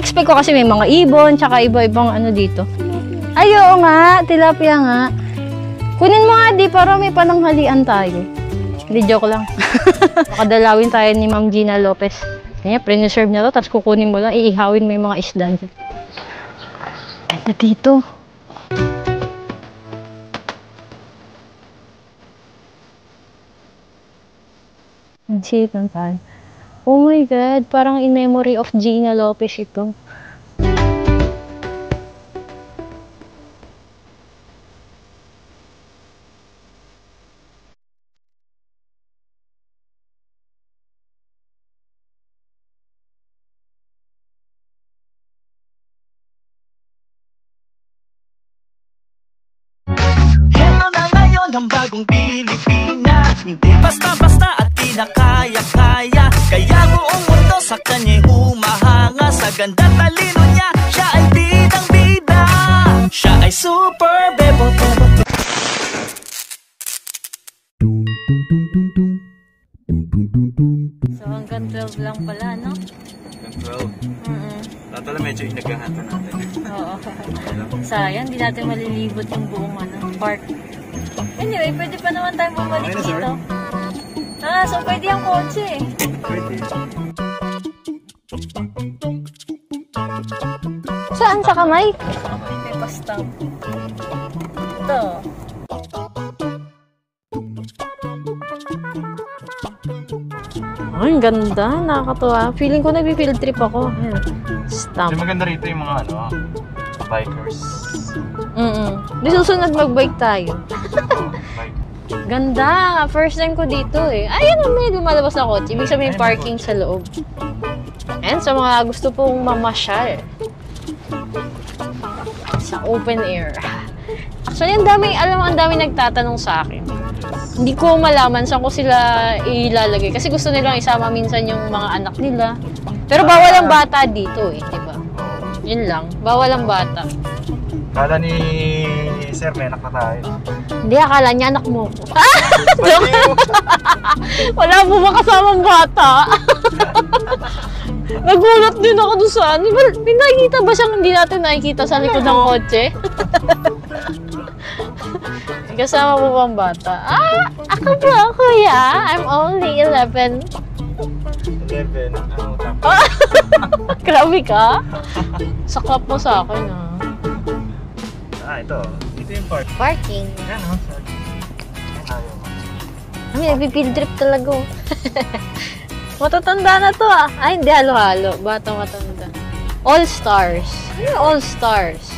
Expect ko kasi may mga ibon, tsaka iba-ibang ano dito. Ay, oo nga, tilapia nga. Kunin mo nga di, para may pananghalian tayo. Hindi, joke lang. Makadalawin tayo ni Ma'am Gina Lopez. Kanya, pre-serve na to, tapos kukunin mo lang, iihawin mo yung mga isda. Ganda dito. Ang shit ng tayo. Oh my God, parang in memory of Gina Lopez ito. Heto na ngayon ang bagong Pilipinas. Hindi basta-basta at di na kaya-kaya. Kaya buong mundo sa kanya'y humahanga. Sa ganda talino niya, siya ay bidang-bida. Siya ay super bebo. So hanggang 12 lang pala, no? Hanggang 12? Natala medyo inagahan pa natin. Oo. Sayang, di natin malilibot yung buong park. Anyway, pwede pa naman tayo bumalik dito. So pwede yung kotse eh. Pwede. Saan? Sa kamay? May pa-stop. Ito. Ay, ang ganda. Nakakatuwa. Feeling ko nag-field trip ako. Ayan. Stamp. Yung maganda rito yung mga bikers. Di susunod mag-bike tayo. Bike. Ganda. First time ko dito eh. Ayun, may lumalabas na kotse. Ibig sabihin parking sa loob. And sa mga gusto pong mamasyal sa open air. So, ang dami nagtatanong sa akin. Hindi ko malaman saan ko sila ilalagay. Kasi gusto nilang isama minsan yung mga anak nila. Pero bawal ang bata dito eh, di ba? Yun lang. Bawal ang bata. Kala ni Sir, may anak na tayo. Hindi, akala niya anak mo ko. Wala po ba kasamang bata? Nagulat din ako doon sa ano. May nakikita ba siyang hindi natin nakikita sa likod ng kotse? Kasama mo bang bata? Ako po, kuya. I'm only 11. 11. Grabe ka? Saklap mo sa akin, Ito. Ito yung park. Parking. Yan, ayaw mo. Ay, nag-field trip talaga. Matatanda na to Ay, hindi. Halo-halo. Bata matanda. All Stars. Ano yung All Stars?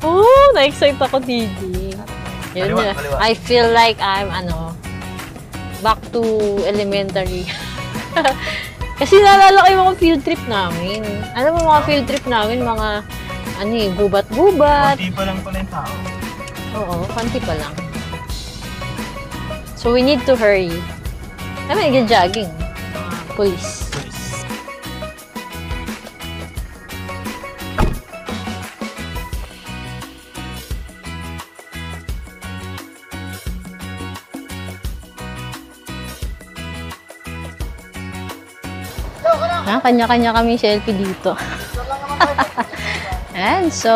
Oh, na-excite ako, Didi. Yun Kaliwa, yun. kaliwa. I feel like I'm, back to elementary. Kasi naalala ko yung mga field trip namin. Ano mo mga field trip namin? Mga, gubat-gubat. Konti pa lang pala yung tao. Oo, konti pa lang. So, we need to hurry. Kami nag-jogging. Police. Kanya-kanya kami selfie dito. And so,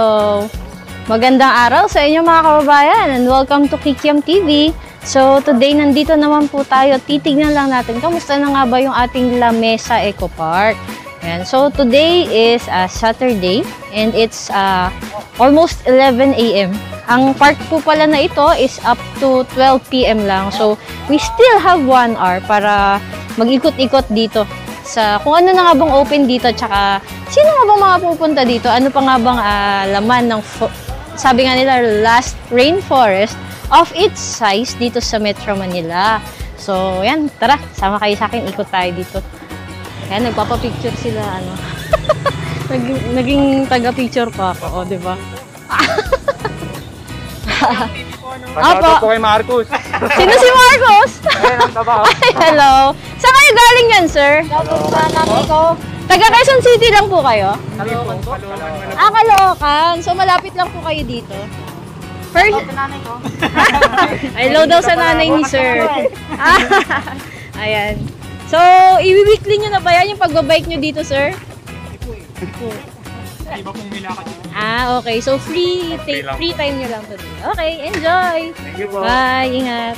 magandang araw sa inyo mga kababayan and welcome to Kikiam TV. So, today nandito naman po tayo. Titignan lang natin kamusta na nga ba yung ating La Mesa Eco Park. And so, today is Saturday and it's almost 11 a.m. Ang park po pala na ito is up to 12 p.m. lang. So, we still have 1 hour para mag-ikot-ikot dito sa kung ano na nga bang open dito, tsaka sino nga bang mga pupunta dito, ano pa nga bang laman ng sabi nga nila last rainforest of its size dito sa Metro Manila. So yan, tara, sama kayo sa akin, ikot tayo dito. Yan, nagpapapicture sila naging taga-picture pa ako, di ba? Pasado po kay Marcos. Sino si Marcos? Ayan ang taba. Ay, hello. Saan kayo galing yan, sir? Taga Quezon City lang po kayo? Caloocan. So, malapit lang po kayo dito. First... Hello daw sa nanay ni sir. Ayan. So, i-weekly nyo na ba yan yung pagbabike nyo dito, sir? Di ba kung nilakad yun? Ah, okay. So, free time nyo lang today. Okay, enjoy! Thank you po. Bye! Ingat!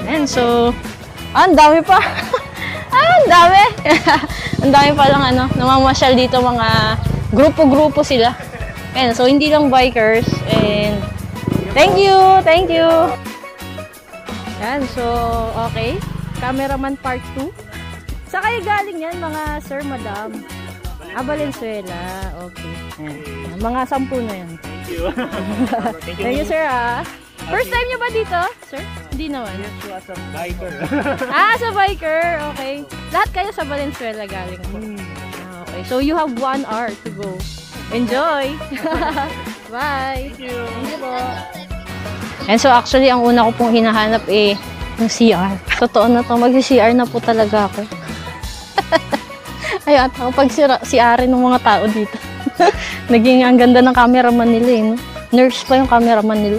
And so, ang dami pa! Ang dami! Ang dami pa lang namamasyal dito, mga grupo-grupo sila. And so, hindi lang bikers. And, thank you! Thank you! Yan, so, okay. Cameraman part 2. Saan kayo galing yan, mga sir, madam? Valenzuela. Okay. Ayan. Mga 10 na yan. Thank you. Thank you, sir, First time nyo ba dito, sir? Hindi naman. Yes, as a biker. Sa biker. Okay. Lahat kayo sa Valenzuela galing po. Okay. So, you have 1 hour to go. Enjoy! Bye! Thank you. Thank you po. And so, actually, ang una ko pong hinahanap yung CR. Totoo na to. Mag-CR na po talaga ako. Ay, at ako pag CR ng mga tao dito. Naging ang ganda ng cameraman nila no? Nurse pa yung cameraman nila.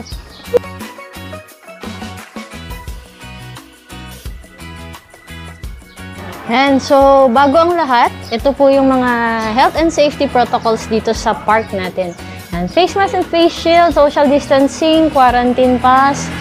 And so, bago ang lahat, ito po yung mga health and safety protocols dito sa park natin. And face mask and face shield, social distancing, quarantine pass.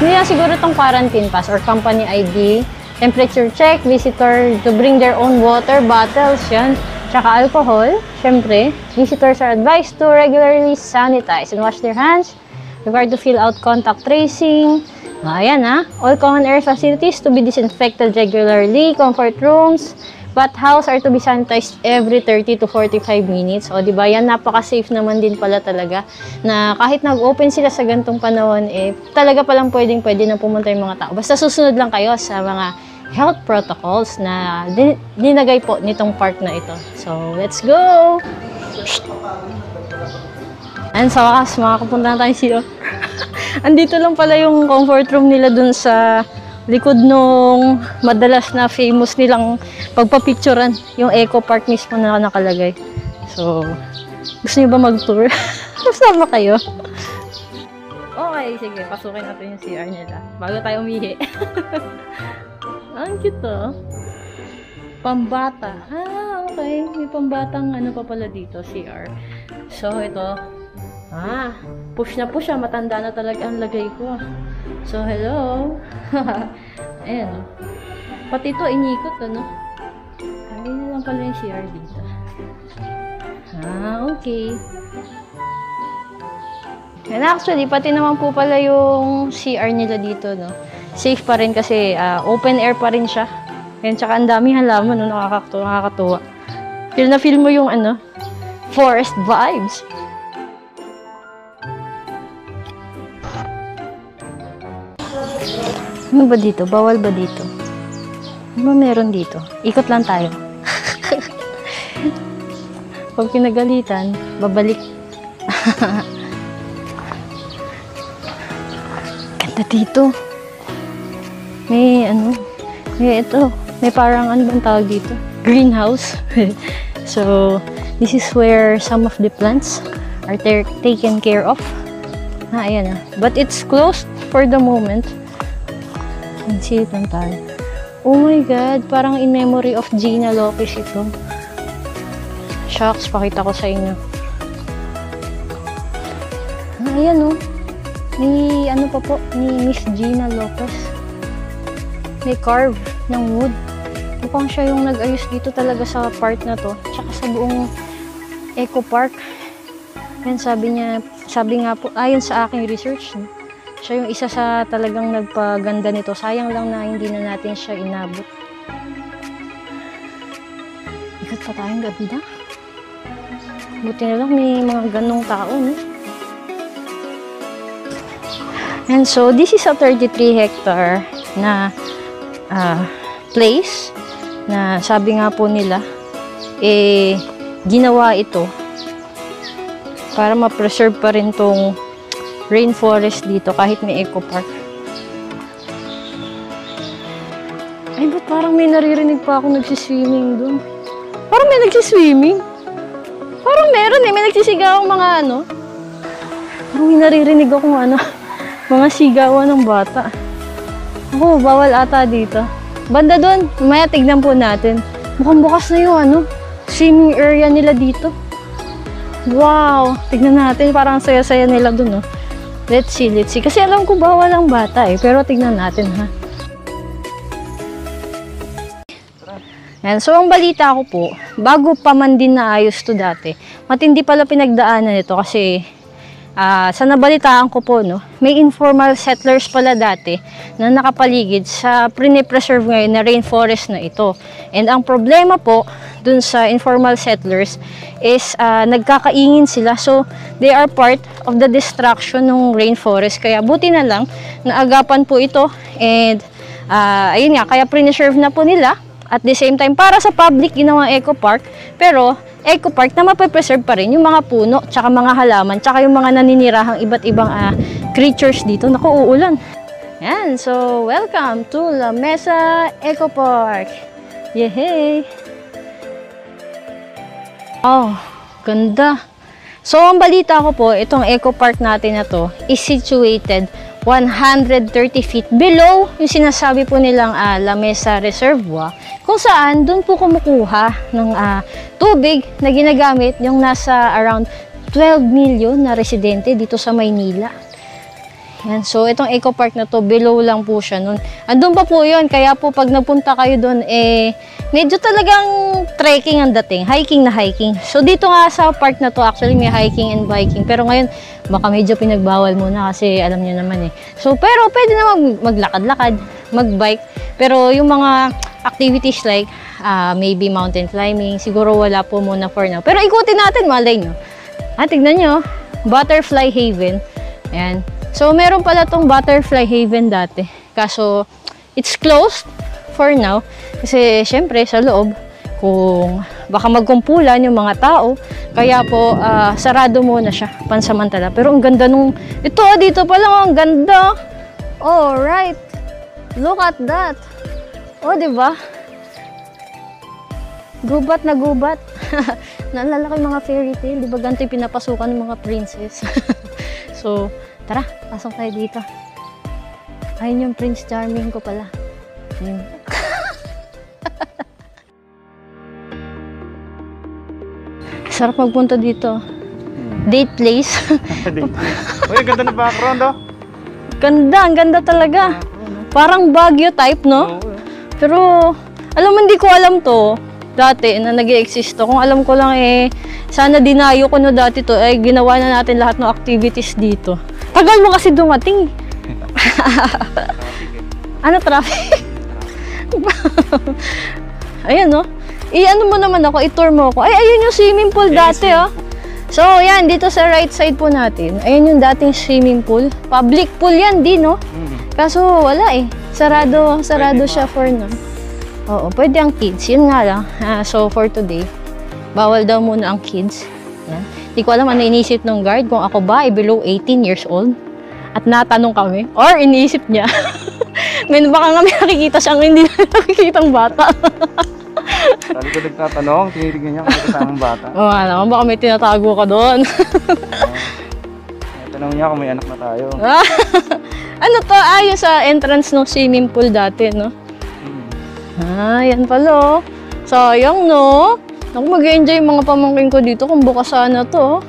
Hindi na siguro itong quarantine pass or company ID. Temperature check, visitor to bring their own water bottles, yan. Tsaka alcohol, syempre. Visitors are advised to regularly sanitize and wash their hands. Required to fill out contact tracing. Ayan all common area facilities to be disinfected regularly. Comfort rooms, bathhouse are to be sanitized every 30 to 45 minutes. O diba, yan napaka-safe naman din pala talaga. Na kahit nag-open sila sa gantong panahon, talaga palang pwede na pumunta yung mga tao. Basta susunod lang kayo sa mga health protocols na dinagay po nitong park na ito. So, let's go! And sa wakas, makakapunta na tayo siya. Andito lang pala yung comfort room nila dun sa likod nung madalas na famous nilang pagpapicturan, yung Eco Park mismo na nakalagay. So, gusto niyo ba mag-tour? Sama kayo? Okay, sige. Pasukin natin yung CR nila bago tayo umihi. Ang cute Pambata. Okay. May pambatang pa pala dito, CR. So, ito. Push na push matanda na talaga ang lagay ko. So, hello. Ayan. Pati ito, inikot, Ay, na lang pala yung CR dito. Okay. And actually, pati naman po pala yung CR nila dito, Safe pa rin kasi open air pa rin siya. And tsaka ang dami halaman, nakakatuwa. Feel na feel mo yung forest vibes. Ano ba dito? Bawal ba dito? Ano ba meron dito? Ikot lang tayo. Pag pinagalitan, babalik. Ganda dito. May may parang bang tawag dito? Greenhouse. So, this is where some of the plants are taken care of. Ayan But it's closed for the moment. And see it lang tayo. Oh my God, parang in memory of Gina Lopez ito. Shucks, pakita ko sa inyo. Ayan Ni Miss Gina Lopez. May carve ng wood. Mukhang siya yung nag-ayos dito talaga sa part na to. Tsaka sa buong Eco Park. Yan, sabi nga po, ayon sa aking research, siya yung isa sa talagang nagpaganda nito. Sayang lang na hindi na natin siya inabot. Ikot pa tayong ganda. Buti na lang may mga ganong tao, And so, this is a 33 hectare na place na sabi nga po nila ginawa ito para ma-preserve pa rin tong rainforest dito kahit may eco park. Ay, ba't parang may naririnig pa ako nagsiswimming doon? Parang may nagsiswimming. Parang meron may nagsisigaw mga Parang may naririnig akong mga sigawan ng bata. Bawal ata dito. Banda doon, maya tignan po natin. Mukhang bukas na yung ano, swimming area nila dito. Wow! Tignan natin, parang saya-saya nila dun, oh. Let's see. Kasi alam ko bawal ang bata eh, pero tignan natin, ha. Yan. So, ang balita ko po, bago pa man din naayos to dati, matindi pala pinagdaanan nito kasi sa nabalitaan ko po, no, may informal settlers pala dati na nakapaligid sa pre-preserve ngayon na rainforest na ito. And ang problema po dun sa informal settlers is nagkakaingin sila. So, they are part of the destruction ng rainforest. Kaya buti na lang, naagapan po ito. And, ayun nga, kaya pre-preserve na po nila. At the same time, para sa public, ginawang eco park. Pero, eco park na mape-preserve pa rin yung mga puno, tsaka mga halaman, tsaka yung mga naninirahang iba't ibang creatures dito. Naku, uulan. Yan, so welcome to La Mesa Eco Park. Yehey! Oh, ganda. So, ang balita ko po, itong eco park natin na to is situated 130 feet below yung sinasabi po nilang La Mesa Reservoir, kung saan doon po kumukuha ng tubig na ginagamit yung nasa around 12 million na residente dito sa Maynila. Yan. So, itong eco park na to, below lang po siya nun. Andun pa po yun, kaya po pag nagpunta kayo doon, medyo talagang trekking ang dating, hiking na hiking. So, dito nga sa park na to, actually may hiking and biking, pero ngayon, baka medyo pinagbawal muna kasi alam niyo naman eh. So, pero pwede na maglakad-lakad, magbike. Pero yung mga activities like maybe mountain climbing, siguro wala po muna for now. Pero ikutin natin, malay nyo. Tignan nyo, Butterfly Haven. Ayan. So, meron pala tong Butterfly Haven dati. Kaso, it's closed for now. Kasi, syempre, sa loob, kung baka magkumpulan yung mga tao, kaya po sarado muna siya pansamantala. Pero ang ganda nung ito, dito pa lang ang ganda. Oh, right. Look at that. Oh, di ba? Gubat na gubat. Naalala ko yung mga fairy tale, di ba ganito yung pinapasukan ng mga princess. So, tara, pasok tayo dito. Ayun yung Prince Charming ko pala. Yun. Sarap magpunta dito. Date place. Uy, ganda ng background, oh. Ganda, ang ganda talaga. Parang Baguio type, no? Pero, alam mo, hindi ko alam to dati na nag-i-exist to. Kung alam ko lang sana dinayo ko no dati to, ginawa na natin lahat ng activities dito. Tagal mo kasi dumating. Ano, traffic? Ayan, no? I-ano mo naman ako, i-tour mo ako. Ay, ayun yung swimming pool dati, oh. So, yan, dito sa right side po natin, ayun yung dating swimming pool. Public pool yan, di, no? Kaso, wala eh. Sarado siya for now. Oo, pwede ang kids. Yun nga lang. So, for today, bawal daw muna ang kids. Yan. Hindi ko alam ano inisip ng guard kung ako ba ay below 18 years old. At natanong kami, or iniisip niya. Ngayon baka nga may nakikita siyang hindi nakikitang bata. Sabi ko nagtatanong, tinitignan niya kung kasamang bata. Oo nga naman, baka may tinatago ka doon. Tanong niya kung may anak na tayo. Ano to? Yung sa entrance ng swimming pool dati, no? Yan pala, oh. Sayang, no? Ako mag-enjoy yung mga pamangkin ko dito kung bukas sana to.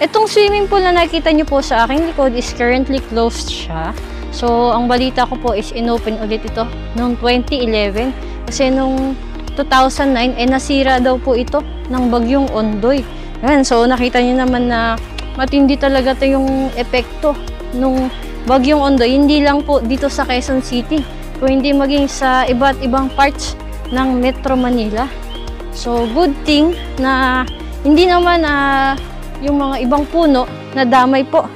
Itong swimming pool na nakita niyo po sa aking likod is currently closed siya. So, ang balita ko po is inopen ulit ito noong 2011. Kasi nung 2009, nasira daw po ito ng bagyong Ondoy. Yan, so nakita niyo naman na matindi talaga ito yung epekto nung bagyong Ondoy. Hindi lang po dito sa Quezon City, kung hindi maging sa iba't ibang parts ng Metro Manila. So, good thing na hindi naman yung mga ibang puno na damay po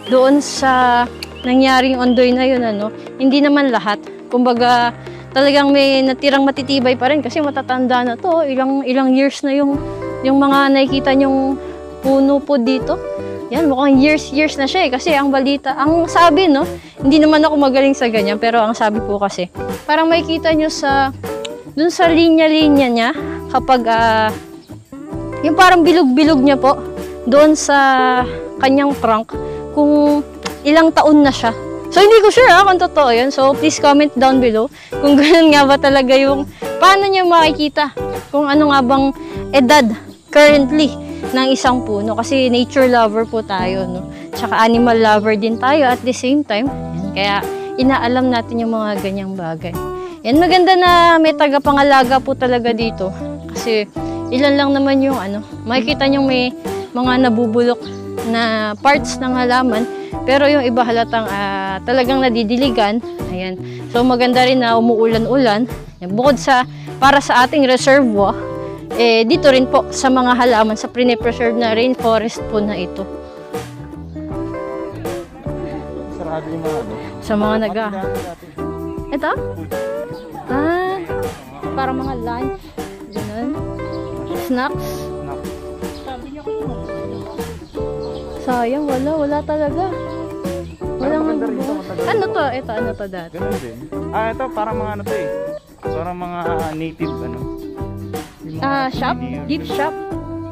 doon sa nangyaring Ondoy na yun, ano. Hindi naman lahat. Kumbaga, talagang may natirang matitibay pa rin kasi matatanda na to. Ilang years na yung mga nakikita nyong puno po dito. Yan, mukhang years na siya eh. Kasi ang balita, ang sabi, no, hindi naman ako magaling sa ganyan, pero ang sabi po kasi, parang makikita nyo dun sa linya-linya niya, kapag, yung parang bilog-bilog niya po, doon sa kanyang trunk, kung ilang taon na siya. So, hindi ko sure kung totoo yun. So, please comment down below kung ganun nga ba talaga yung paano nyo makikita kung ano nga bang edad currently ng isang puno. Kasi nature lover po tayo, no? Tsaka animal lover din tayo at the same time. Kaya, inaalam natin yung mga ganyang bagay. Yan, maganda na may tagapangalaga po talaga dito. Kasi, ilan lang naman yung makikita nyo may mga nabubulok na parts ng halaman. Pero yung iba halatang talagang nadidiligan. Ayan. So, maganda rin na umuulan-ulan. Bukod sa, para sa ating reservoir, dito rin po sa mga halaman, sa pre-preserve na rainforest po na ito. Sarado yung mga Sa mga Ito? Para mga lunch. Ganun. Snacks. Sayang, wala talaga. Walang ano to? Ito, ano to dati? Ganun din. Ito parang mga to eh. Parang mga native Shop? Gift shop?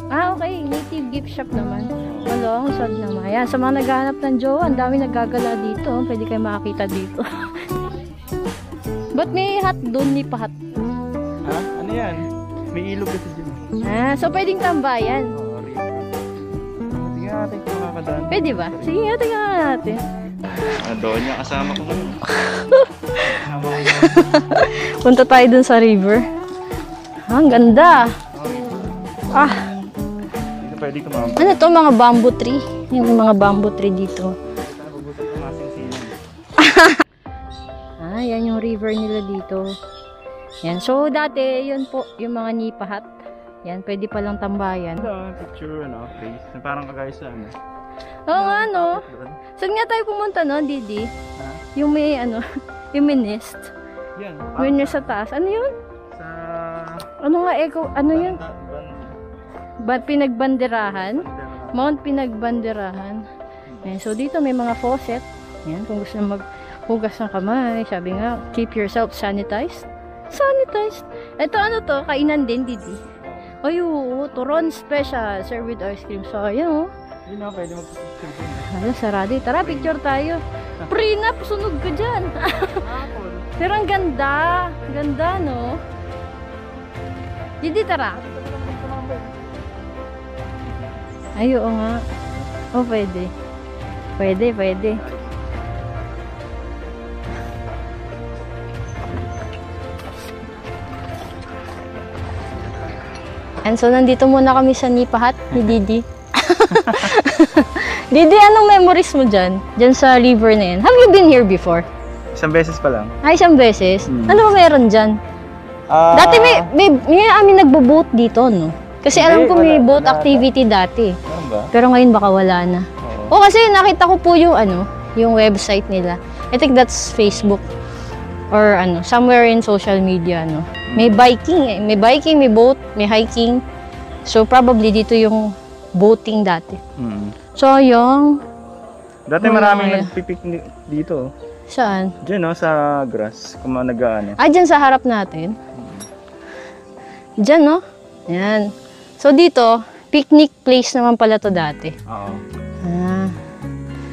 Okay. Native gift shop naman. Wala, ang sad naman. Ayan, sa mga naghahanap ng jowa, ang dami naggagala dito. Pwede kayo makakita dito. Ba't may hat doon? May pahat. Ano yan? May ilog kasi dyan. So pwedeng tambayan. Tingnan natin kung makakadaan. Pwede ba? Sige nga, tingnan natin. Doon yung kasama ko ngayon. Punta tayo dun sa river. Ang ganda. Dito pwede kumama. Ano to? Mga bamboo tree. Yung mga bamboo tree dito. Yan yung river nila dito. Yan. So, dati, yun po, yung mga nipahat. Yan, pwede palang tambayan. Picture, place. Parang kagaya sa Oo nga, no? Saan nga tayo pumunta, no, Didi? Yung may, yung may nest. Yan. May nest sa taas. Ano yun? Sa... Ano nga, ano yun? Pinagbanderahan? Mount Pinagbanderahan. Yan. So, dito may mga faucet. Yan, kung gusto na maghugas ng kamay. Sabi nga, keep yourself sanitized. Sanitized. Ito, ano to? Kainan din, Didi. Ay, oo. Turon special. Serve with ice cream. So, ayan, oh. Yun na, pwede mag-picture din. Hala, sarado. Tara, picture tayo. Prenup, sunog ka dyan. Pero ang ganda. Ganda, no? Didi, tara. Ay, oo nga. Oh, pwede. Pwede. And so, nandito muna kami sa nipahat ni Didi. Didi, anong memories mo dyan? Dyan sa river na yan? Have you been here before? Isang beses pa lang. Isang beses? Ano ba meron dyan? Dati may amin nagbo-boat dito, no? Kasi alam ko may boat activity dati. Ano ba? Pero ngayon baka wala na. O kasi nakita ko po yung yung website nila. I think that's Facebook. Or somewhere in social media, no? May biking, may boat, may hiking. So, probably dito yung boating dati. So, yung... Dati maraming nagpipiknik dito. Saan? Diyan, sa grass. Kung nag-aano. Dyan sa harap natin. Dyan, no? Yan. So, dito, picnic place naman pala to dati. Oo.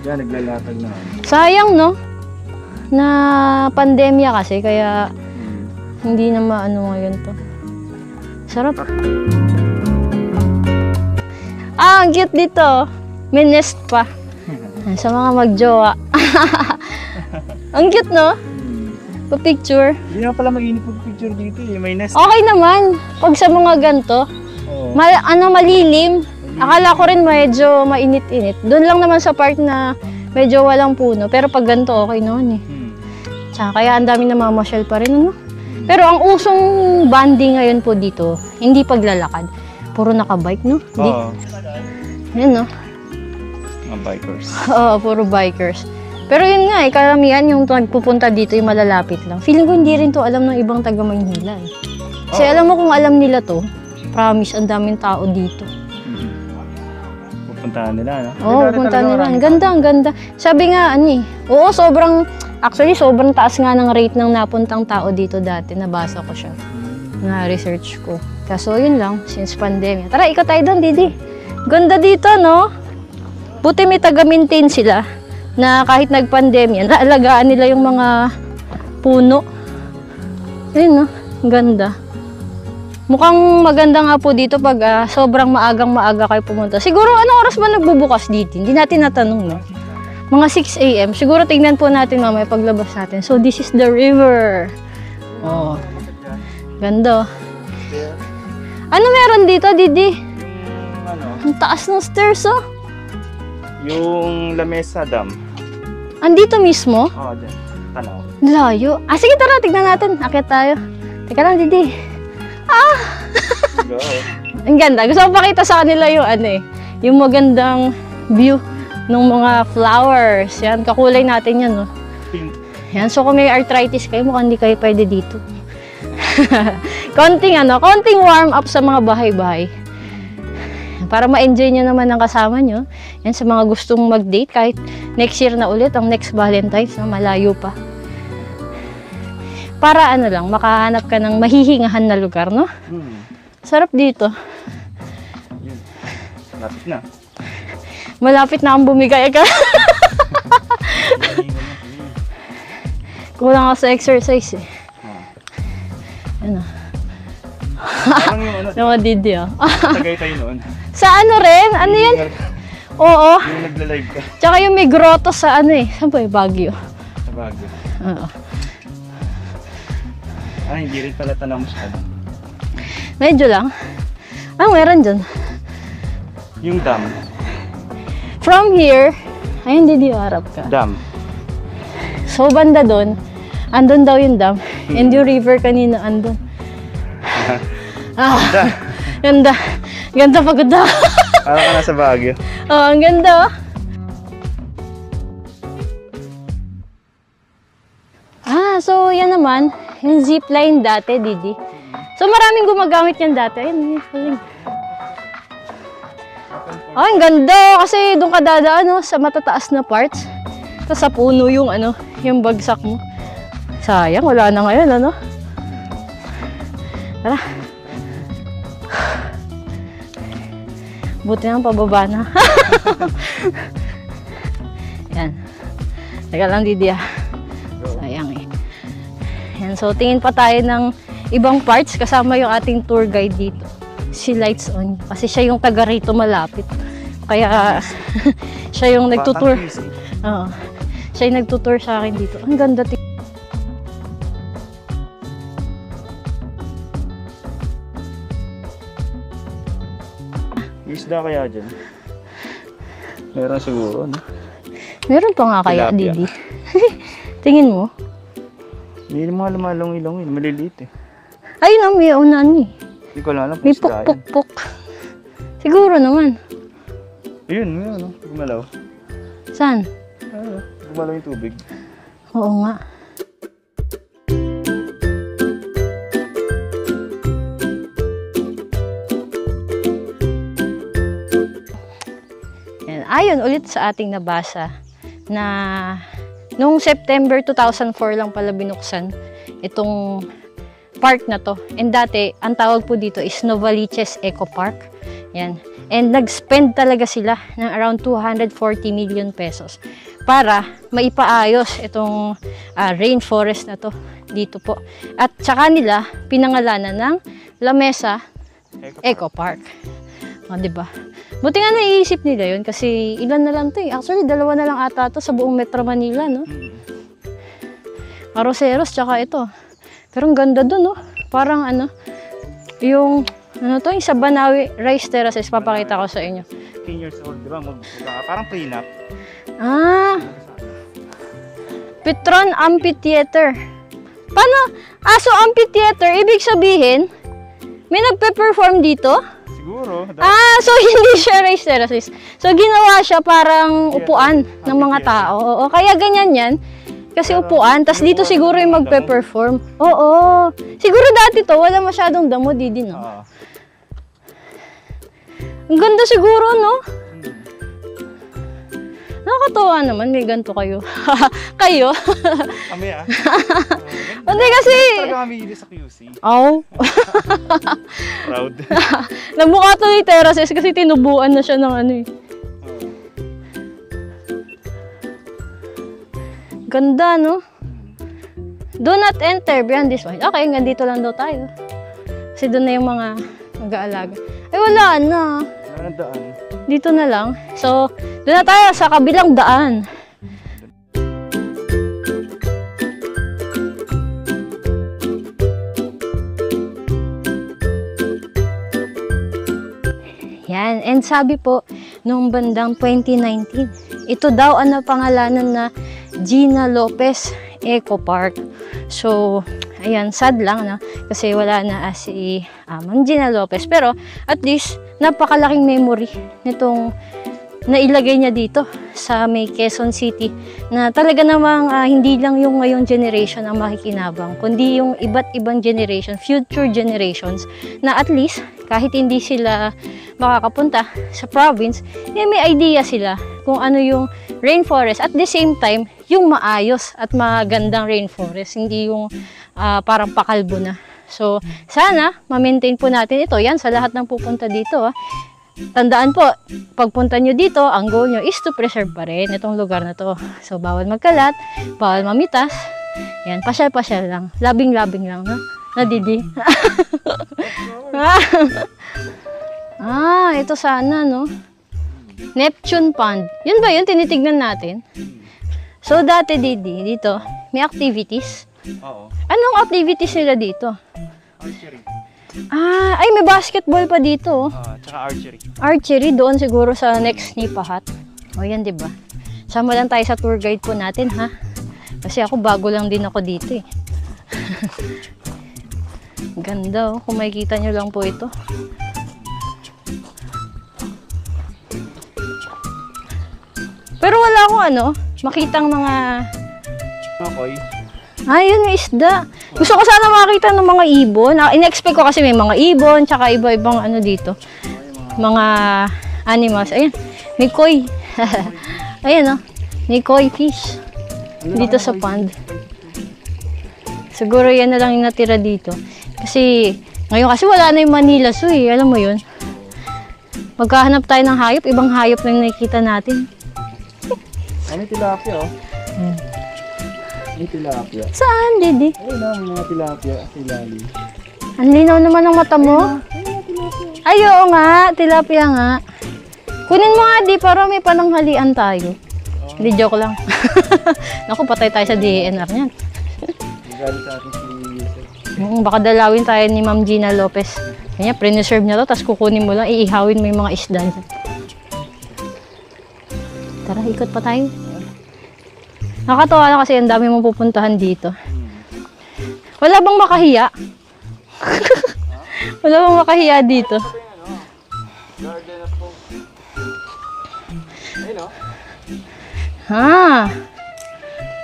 Diyan, naglalatag na. Sayang, no? Na pandemya kasi, kaya hindi na maano ngayon to. Sarap. Ang cute dito. May nest pa. Sa mga magjowa. Ang cute, no? Pa-picture. Hindi na pala mag-inip picture dito eh. May nest. Okay naman. Pag sa mga ganito, malilim. Akala ko rin medyo mainit-init. Doon lang naman sa part na medyo walang puno. Pero pag ganito, okay noon eh. Tsaka kaya ang dami namamasyal pa rin, ano? Pero ang usong banding ngayon po dito, hindi paglalakad. Puro nakabike, no? Oo. Yan, no? Mga bikers. Oo, puro bikers. Pero yun nga, karamihan yung nagpupunta dito, yung malalapit lang. Feeling ko hindi rin to alam ng ibang taga Maynila. Kasi alam mo kung alam nila to, promise, ang daming tao dito. Pupuntahan nila, no? Oo, pupuntahan nila. Ang ganda, ang ganda. Sabi nga, oo, sobrang taas nga ng rate ng napuntang tao dito dati. Nabasa ko siya. Na-research ko. Kaso yun lang, since pandemya. Tara, ikot tayo doon, Didi. Ganda dito, no? Buti may taga-maintain sila. na kahit nagpandemya, naalagaan nila yung mga puno. Ayun, no? Ang ganda. Mukhang maganda nga po dito pag sobrang maaga kayo pumunta. Siguro anong oras ba nagbubukas dito? Hindi natin natanong, no? Mga 6 a.m. Siguro tignan po natin mamaya paglabas natin. So, this is the river. Oh. Ganda. Ano meron dito, Didi? Yung ano, Ang taas ng stairs, oh. yung Lamesa Dam. Andito mismo? Oo, dyan. Tanaw. Layo. Sige, tara, tignan natin. Akit tayo. Teka lang, Didi. Go. Ang ganda. Gusto ko pakita sa kanila yung yung magandang view ng mga flowers. Yan, kakulay natin yan, no? Pink. Yan, so kung may arthritis kayo, mukhang hindi kayo pwede dito. konting warm up sa mga bahay-bahay. Para ma-enjoy nyo naman ang kasama nyo. Yan, sa mga gustong mag-date, kahit next year na ulit, ang next Valentine's, na malayo pa. Para makahanap ka ng mahihingahan na lugar, no? Sarap dito. Yun. Lapit na. Malapit na akong bumigay ka. Kulang ako sa exercise, eh. Ano? Parang yung ano, Yung Didi, oh. tagay tayo noon. Sa ano rin? Ano yan? Oo. Yung nagla-live ka Tsaka yung may grotto sa saan ba yung Baguio? sa Baguio. Oo. Hindi rin pala tanaw masyado. Medyo lang. Meron dyan. Yung dam. From here, ayun, Didi, harap ka. Dam. So, banda doon, andun daw yung dam. And yung river kanina, andun. Ganda. Ganda pagod na. Parang ka nasa Baguio. Oh, ang ganda, oh. So, yan naman, yung zipline dati, Didi. So, maraming gumagamit yan dati. Ayun, yun. Ang ganda. Kasi doon ka dadaan, no, sa matataas na parts. Tapos sa puno yung, yung bagsak mo. Sayang, wala na ngayon, Tara. Buti nang pababa na. Yan. Teka lang, Didi, Sayang, eh. Yan, so tingin pa tayo ng ibang parts kasama yung ating tour guide dito. Si Lights On. Kasi siya yung taga rito malapit. Kaya siya yung nagtutour. Oo. Siya yung nagtutour sa akin dito. Ang ganda. Isda kaya dyan? Meron siguro, no? Meron pa nga kaya, Tilapia. Didi. Tingin mo? Hindi mga lumalong-ilong yun. Maliliit, eh. Ayun, may unan, eh. Hindi ko alam. May puk-puk-puk. Siguro naman. Ayun, no? Gumalaw. Saan? Gumalaw yung tubig. Oo nga. Yan. Ayon ulit sa ating nabasa na noong September 2004 lang pala binuksan itong park na to. And dati, ang tawag po dito is Novaliches Eco Park. Yan. And nag-spend talaga sila ng around 240 million pesos para maipaayos itong rainforest na to dito po. At saka nila pinangalanan ng Lamesa Eco Park. O, diba? Buti nga naiisip nila yun kasi ilan na lang to eh. Actually, 2 na lang ata to sa buong Metro Manila, no? Arroceros, tsaka ito. Pero ang ganda dun, no? Parang yung yung sa Banawi Rice Terraces, papakita ko sa inyo. 15 years old, di ba? Parang prenup. Petron Amphitheater. Paano? So amphitheater, ibig sabihin, may nagpe-perform dito? Siguro. So hindi siya Rice Terraces. So ginawa siya parang upuan ng mga tao. Oo, kaya ganyan yan. Kasi upuan, tas dito siguro yung magpe-perform. Oo. Siguro dati to, wala masyadong damo, Didi, no? Ang ganda siguro, no? Nakakatawa naman, may ganito kayo. Kayo? Kami, Hindi kasi... Talaga kami sa QC. Oh. Proud. Nagmukha to ni Terraces kasi tinubuan na siya ng Ganda, no? Do not enter beyond this point. Okay, hanggang dito lang daw tayo. Kasi doon na yung mga mag-aalaga. Ay, wala na. Wala nang daan. Dito na lang. So, doon na tayo sa kabilang daan. Yan. And sabi po, noong bandang 2019, ito daw ang napangalanan na Gina Lopez Eco Park. So, ayan, sad lang, no? Kasi wala na si Ma'am Gina Lopez. Pero, at least, napakalaking memory nitong nailagay niya dito sa may Quezon City. Na talaga namang hindi lang yung ngayong generation ang makikinabang, kundi yung iba't ibang generation, future generations, na at least, kahit hindi sila makakapunta sa province, may idea sila kung ano yung rainforest. At the same time, yung maayos at magandang rainforest, hindi yung parang pakalbo na. So, sana ma-maintain po natin ito. Yan, sa lahat ng pupunta dito. Tandaan po, pagpunta nyo dito, ang goal nyo is to preserve pa rin itong lugar na to. So, bawal magkalat, bawal mamitas. Yan, pasyal-pasyal lang. Labing-labing lang, no? Nadidi. Ito sana, no? Neptune Pond. Yun ba yun? Tinitignan natin. So, dati, Didi, dito, may activities. Oo. Anong activities nila dito? Archery. Ay, may basketball pa dito. Tsaka archery. Archery, doon siguro sa next Nipahat. O, yan, diba? Sama lang tayo sa tour guide po natin, ha? Kasi ako, bago lang din ako dito, eh. Ganda, oh. Kung makikita nyo lang po ito. Pero wala akong makitang mga... Makoy. Yun yung isda. Gusto ko sana makita ng mga ibon. In-expect ko kasi may mga ibon, tsaka iba-ibang dito. Mga animals. Ayan, may koi. Ayan, oh. May koi fish. Dito sa pond. Siguro yan na lang yung natira dito. Kasi, ngayon kasi wala na yung Manila Zoo, eh. Alam mo yun? Magkahanap tayo ng hayop, ibang hayop na yung nakikita natin. May tilapia, oh. May tilapia. Saan, Didi? Ayun na, may mga tilapia sa ilalim. Ang linaw naman ng mata mo. Ay, oo nga. Tilapia nga. Kunin mo nga, di, para may pananghalian tayo. Hindi, joke lang. Naku, patay tayo sa DNR niyan. Magalit sa atin si Yusef. Baka dalawin tayo ni Ma'am Gina Lopez. Kanya, pre-reserve niya to, tapos kukunin mo lang, iihawin mo yung mga isda. Tara, ikot pa tayo. Nakakatawa lang kasi ang dami mong pupuntahan dito. Wala bang makahiya? Wala bang makahiya dito? Garden of Hope. Ayun, oh.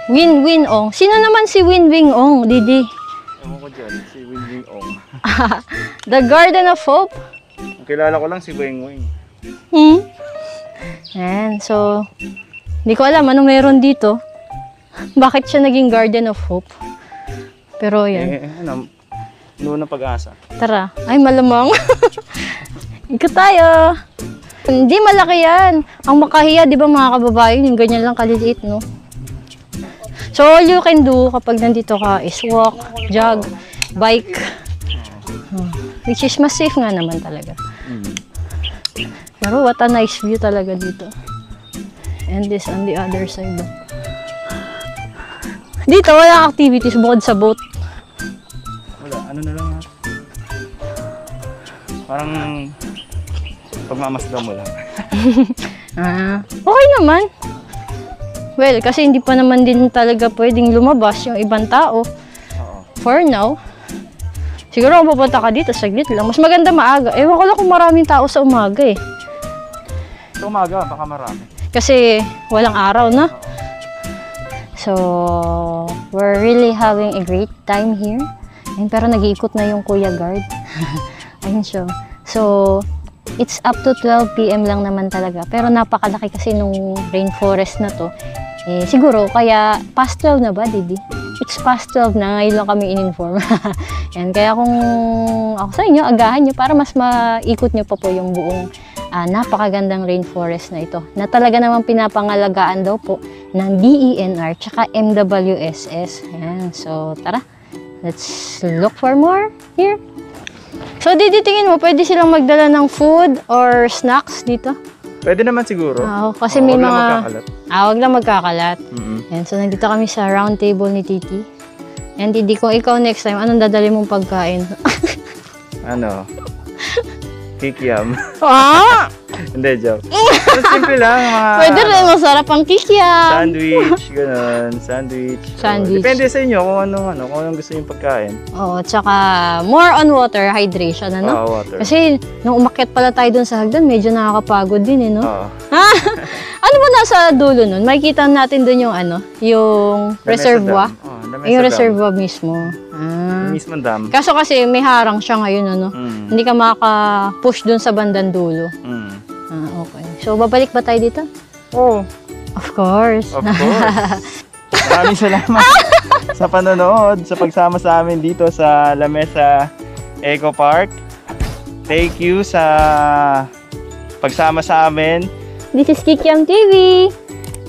Win-Win Ong. Sino naman si Win-Win Ong, Didi? Ewan ko dyan, si Wing Ong. The Garden of Hope? Ang kilala ko lang si Weng Weng. Yan, so, hindi ko alam anong meron dito. Bakit siya naging Garden of Hope? Pero yan. Noon ng pag-asa. Tara. Ay, malamang. Ikot tayo. Hindi, malaki yan. Ang makahiya, di ba mga kababayan, yung ganyan lang kaliliit, no? So, all you can do kapag nandito ka is walk, jog, bike. Which is mas safe nga naman talaga. Pero what a nice view talaga dito. And this on the other side. Dito, walang activities bukod sa boat. Wala, ano na lang ha. Parang pagmamasdan mo lang. Okay naman. Well, kasi hindi pa naman din talaga pwedeng lumabas yung ibang tao. Oo. For now. Siguro kung pupunta ka dito, saglit lang. Mas maganda maaga. Ewan ko lang kung maraming tao sa umaga eh. Sa umaga, baka marami. Kasi walang araw na. So, we're really having a great time here. Ayun, pero nag-iikot na yung Kuya Guard. Ayun siya. So, it's up to 12 PM lang naman talaga. Pero napakalaki kasi nung rainforest na to. Eh, siguro, kaya past 12 na ba, Didi? It's past 12 na. Ngayon lang kami in-inform. Yan, kaya kung ako sa inyo, agahan nyo para mas maikot nyo pa po yung buong napakagandang rainforest na ito na talaga namang pinapangalagaan daw po ng DENR tsaka MWSS. Ayan. So, tara. Let's look for more here. So, tingin mo, pwede silang magdala ng food or snacks dito? Pwede naman siguro. Kasi may wag lang mga... magkakalat. Wag lang magkakalat. Mm-mm. Ayan, so, nandito kami sa round table ni Titi. And Titi, kung ikaw next time, anong dadali mong pagkain? Ano? Kikiam. Hindi, joke. Simple lang, mga... Pwede rin, masarap ang kikiam. Sandwich, ganun. Sandwich. Sandwich. Depende sa inyo kung anong gusto yung pagkain. Oo, tsaka more on water, hydration, ano? Water. Kasi nung umakyat pala tayo dun sa hagdan, medyo nakakapagod din, no? Oo. Ano ba nasa dulo nun? Makikita natin dun yung yung reservoir. Yung reservoir mismo. Mismo dam. Kaso kasi may harang siya ngayon, ano? Hindi ka makaka-push dun sa bandang dulo. Okay. So, babalik ba tayo dito? Oo. Of course. Of course. Maraming salamat sa panonood, sa pagsama sa amin dito sa La Mesa Eco Park. Thank you sa pagsama sa amin. This is Kikiam TV.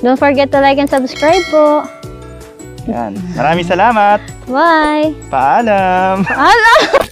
Don't forget to like and subscribe po. Yan. Maraming salamat. Bye! Paalam. Paalam!